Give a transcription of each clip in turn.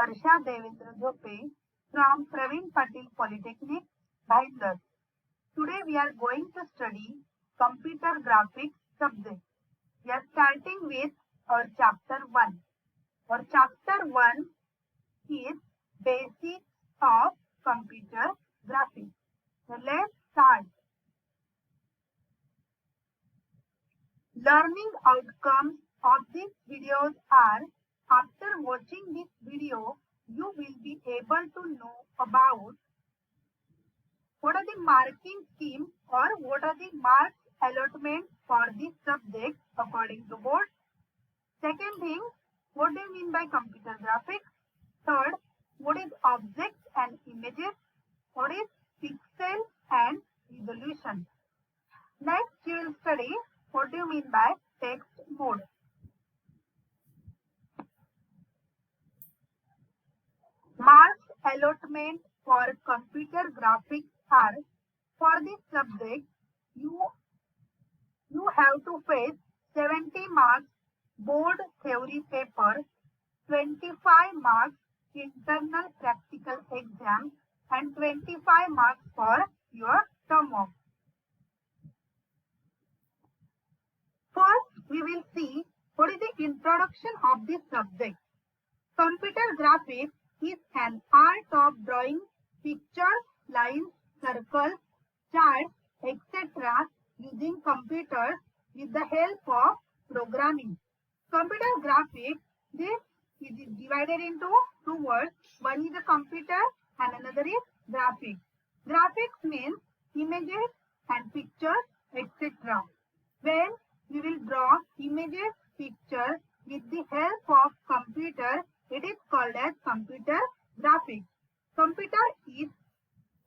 Harsha Devendra Jope from Praveen Patil Polytechnic, Bhayandar. Today we are going to study computer graphics subject. We are starting with our chapter 1. Our chapter 1 is Basics of Computer Graphics. So let's start. Learning outcomes of these videos are, after watching this video, you will be able to know about what are the marking scheme or what are the marks allotment for this subject according to board. Second thing, what do you mean by computer graphics? Third, what is objects and images? What is pixel and resolution? Next, you will study what do you mean by text mode. Marks allotment for computer graphics are, for this subject, you have to face 70 marks board theory paper, 25 marks internal practical exam, and 25 marks for your term work. First, we will see what is the introduction of this subject. Computer graphics is an art of drawing pictures, lines, circles, charts, etc. using computers with the help of programming. Computer graphics, this is divided into two words. One is a computer and another is graphics. Graphics means images and pictures, etc. When we will draw images, pictures with the help of computer, it is called as computer graphics. Computer is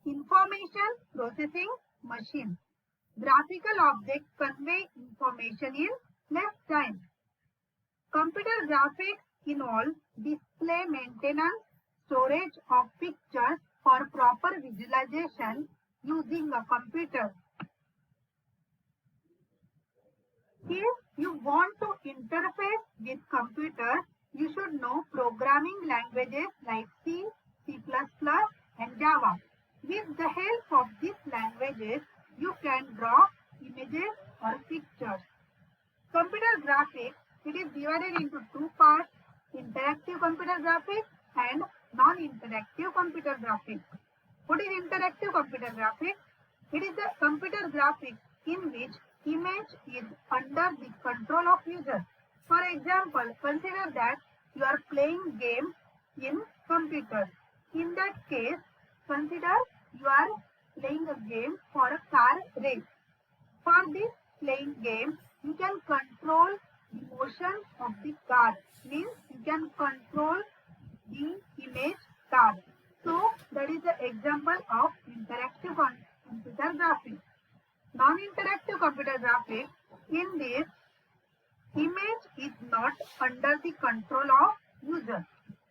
information processing machine. Graphical objects convey information in less time. Computer graphics involve display maintenance, storage of pictures for proper visualization using a computer. If you want to interface with computer, you should know programming languages like C, C++, and Java. With the help of these languages, you can draw images or pictures. Computer graphics, it is divided into two parts, interactive computer graphics and non-interactive computer graphics. What is interactive computer graphics? It is the computer graphics in which image is under the control of user. For example, consider that you are playing game in computer. In that case, consider you are playing a game for a car race. For this playing game, you can control the motion of the car. Means you can control the image car. So that is the example of interactive computer graphics. Non-interactive computer graphics, in this, image is not under the control of user.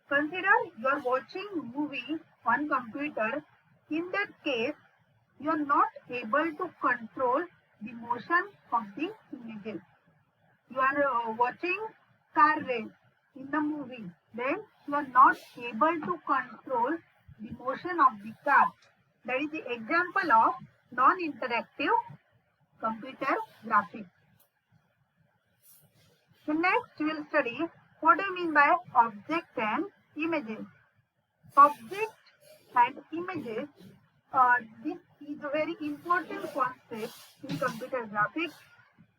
Consider you are watching movie on computer. In that case, you are not able to control the motion of the images. You are watching car race in the movie. Then you are not able to control the motion of the car. That is the example of non-interactive computer graphics. So next we will study what do you mean by object and images. Object and images, this is a very important concept in computer graphics.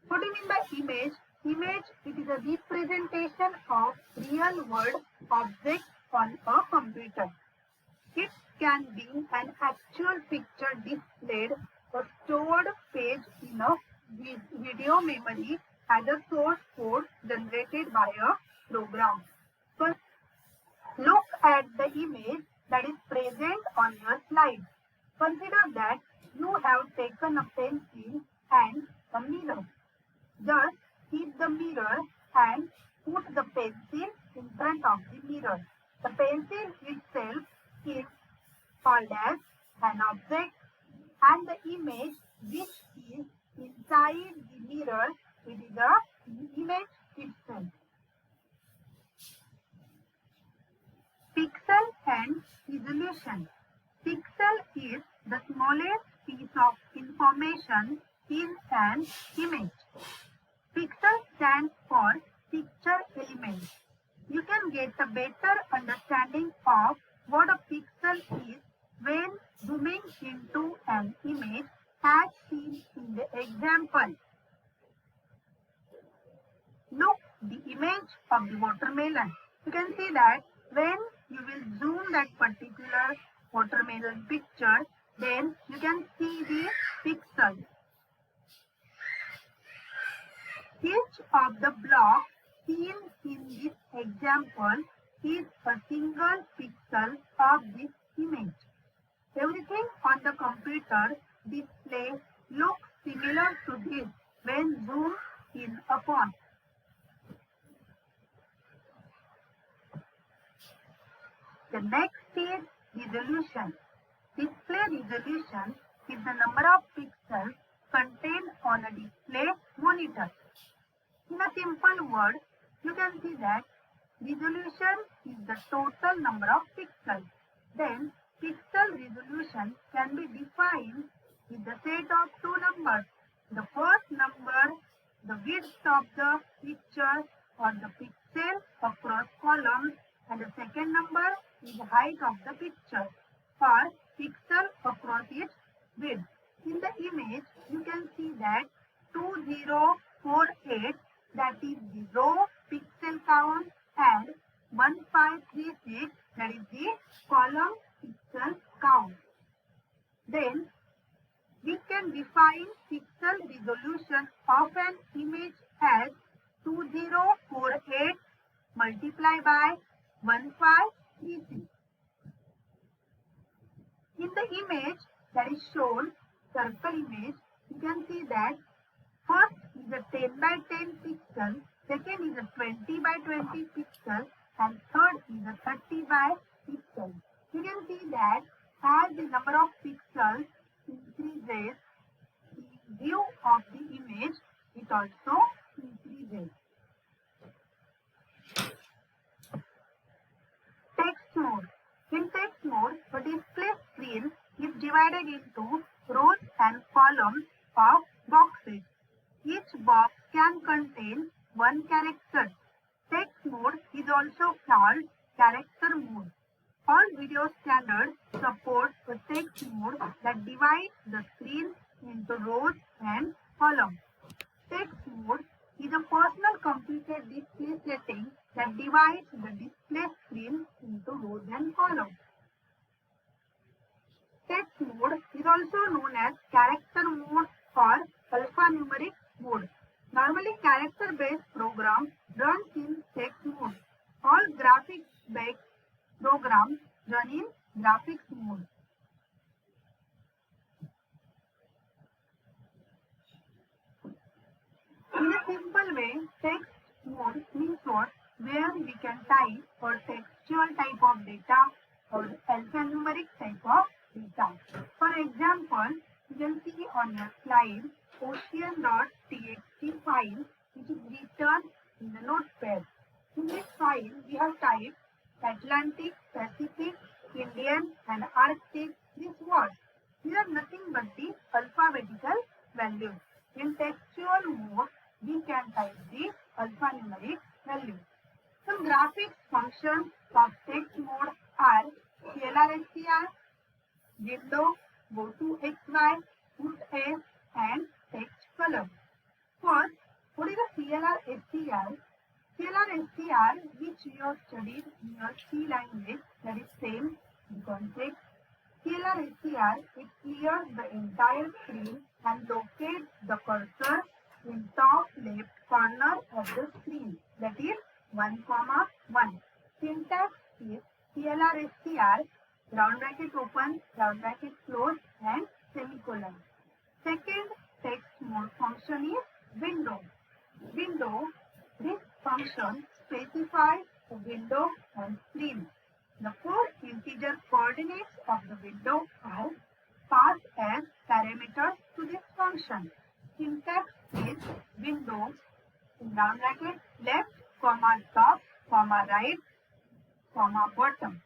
What do you mean by image? Image, it is a representation of real world objects on a computer. It can be an actual picture displayed or stored page in a video memory as a source code generated by a program. First, look at the image that is present on your slide. Consider that you have taken a pencil and a mirror. Just keep the mirror and put the pencil in front of the mirror. The pencil itself is called as an object, and the image which is inside the mirror, it is the image itself. Pixel and resolution. Pixel is the smallest piece of information in an image. Pixel stands for picture element. You can get a better understanding of what a pixel is when zooming into an image as seen in the example. Look the image of the watermelon. You can see that when you will zoom that particular watermelon picture, then you can see the pixel. Each of the blocks seen in this example is a single pixel of this image. Everything on the computer display looks similar to this when zoomed in upon. The next is resolution. Display resolution is the number of pixels contained on a display monitor. In a simple word, you can see that resolution is the total number of pixels. Then, pixel resolution can be defined with the set of two numbers. The first number, the width of the picture or the pixel across columns, and the second number is the height of the picture or pixel across its width. In the image, you can see that 2048, that is the row pixel count, and 1536, that is the column pixel count. Then we can define pixel resolution of an image as 2048 multiplied by 1536. In the image that is shown, circle image, you can see that first is a 10 by 10 pixel, second is a 20 by 20 pixel, and third is a 30 by pixel. You can see that as the number of pixels increases, the view of the image, it also increases. Text mode. In text mode, the display screen is divided into rows and columns of boxes. Each box can contain one character. Text mode is also called character mode. All video standards support a text mode that divides the screen into rows and columns. Text mode is a personal computer display setting that divides the display screen into rows and columns. Text mode is also known as character mode or alphanumeric mode. Normally, character-based program runs in text mode. All graphics-based programs run in graphics mode. In a simple way, text mode means what? Where we can type or textual type of data or alphanumeric type of data. For example, you can see on your slide ocean.txt file which is written in the notepad. In this file, we have typed Atlantic, Pacific, Indian and Arctic, these words. These are nothing but the alphabetical values. In textual mode, we can type the alphanumeric values. Some graphics functions of text mode are CLR-SCR, window, go to XY, put S, and text color. First, what is a CLR-SCR? CLR-SCR, which you have studied in your C language, that is same concept. CLR-SCR, it clears the entire screen and locates the cursor in top left corner of the screen, that is 1,1. Syntax is CLR-SCR, round bracket open, round bracket close, and semicolon. Second text mode function is window. Window, this function specifies the window on screen. The four integer coordinates of the window are passed as parameters to this function. Syntax is window, round bracket left, comma top, comma right, comma bottom.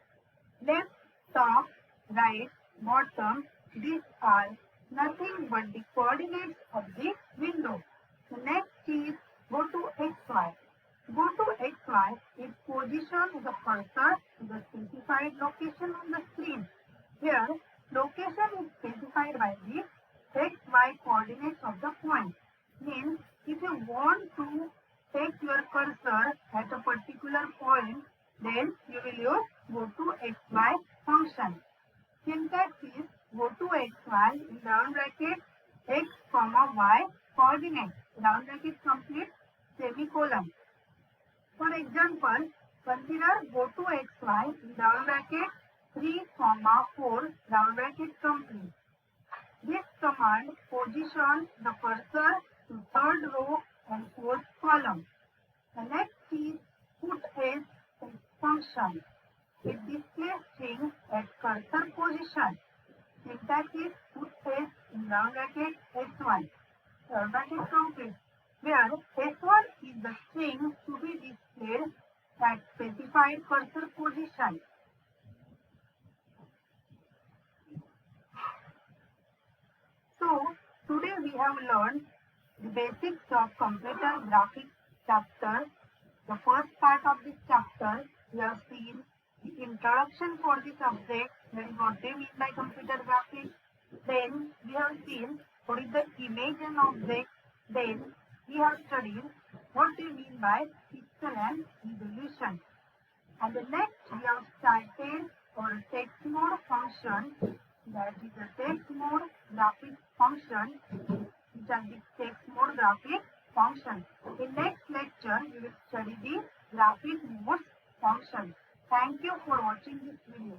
Left, top, right, bottom, these are nothing but the coordinates of the window. The next is go to XY. Go to XY is position the cursor to the specified location on the screen. Here, location is specified by the XY coordinates of the point. Means, if you want to take your cursor at a particular point, then you will use go to XY function. Syntax is go to XY in round bracket X comma Y coordinate. Round bracket complete semicolon. For example, consider go to XY in round bracket 3 comma 4 round bracket complete. This command positions the cursor to third row and fourth column. The next is put as function. It displays string at cursor position. Syntax is put as in round bracket S1. Round bracket complete. Where S1 is the string to be displayed at specified cursor position. So, today we have learned the basics of computer graphics chapter. The first part of this chapter, we have seen the introduction for the subject, that is what they mean by computer graphics. Then we have seen what is the image and object. Then we have studied what they mean by pixel and resolution. And the next we have started our text mode function, that is the text mode graphics function, which are the text mode graphics function. In next lecture, we will study the graphic modes function. Thank you for watching this video.